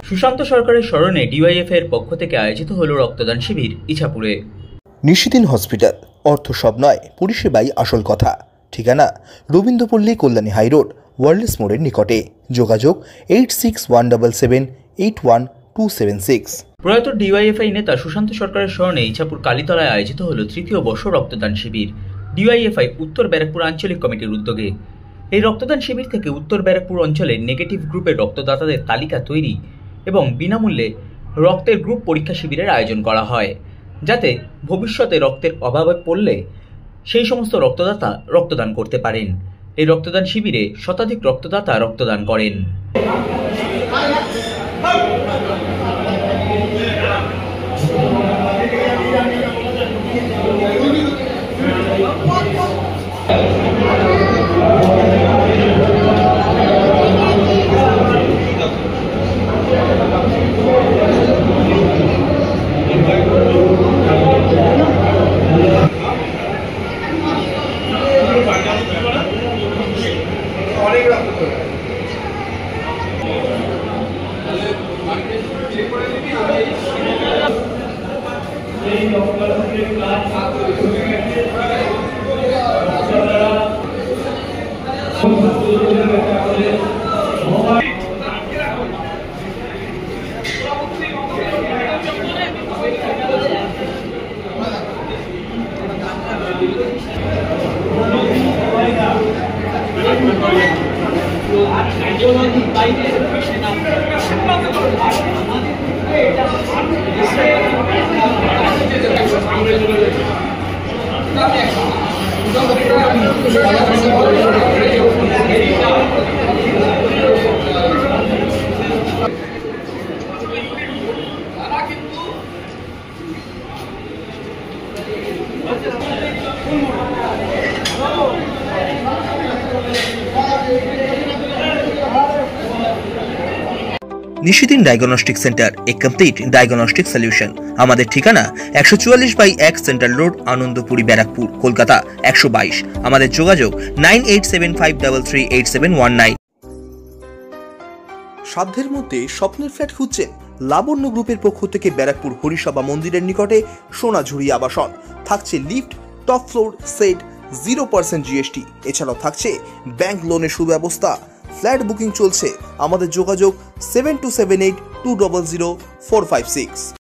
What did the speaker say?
সুশান্ত সরকারের স্মরণে ডিওয়াইএফআই এর পক্ষ থেকে আয়োজিত হলো রক্তদান শিবির ইছাপুরে। নিশিদিন হসপিটাল, অর্থ সব নয়, পরিষেবাই আসল কথা। ঠিকানা রবীন্দ্রপল্লী, কল্যাণী হাইরোড, ওয়ার্ল্ডস মোড়ের নিকটে। যোগাযোগ 8617781276। প্রয়াত ডিওয়াইএফআই নেতা সুশান্ত সরকারের স্মরণে ইছাপুর কালীতলায় আয়োজিত হলো তৃতীয় বর্ষ রক্তদান শিবির ডিওয়াইএফআই উত্তর ব্যারাকপুর আঞ্চলিক কমিটির উদ্যোগে। এই রক্তদান শিবির থেকে উত্তর ব্যারাকপুর অঞ্চলের নেগেটিভ গ্রুপের রক্তদাতাদের তালিকা তৈরি এবং বিনামূল্যে রক্তের গ্রুপ পরীক্ষা শিবিরের আয়োজন করা হয়, যাতে ভবিষ্যতে রক্তের অভাবে পড়লে সেই সমস্ত রক্তদাতা রক্তদান করতে পারেন। এই রক্তদান শিবিরে শতাধিক রক্তদাতা রক্তদান করেন। নিশিদিন ডায়াগনস্টিক সেন্টার, এ কমপ্লিট ডায়াগনস্টিক সলিউশন। আমাদের ঠিকানা 144/1 সেন্ট্রাল রোড, আনন্দপুরি, ব্যারাকপুর, কলকাতা 122। আমাদের যোগাযোগ 9875338719। সাধ্যের মধ্যে স্বপ্নের ফ্ল্যাট খুঁজছেন? লাবণ্য গ্রুপের পক্ষ থেকে ব্যারাকপুর হরিসভা মন্দিরের নিকটে সোনাঝুরি আবাসন। থাকছে lift, top floor, set, 0% GST। এছাড়াও থাকছে ব্যাংক লোনের সুব্যবস্থা। ফ্ল্যাট বুকিং চলছে। আমাদের যোগাযোগ 7278200456।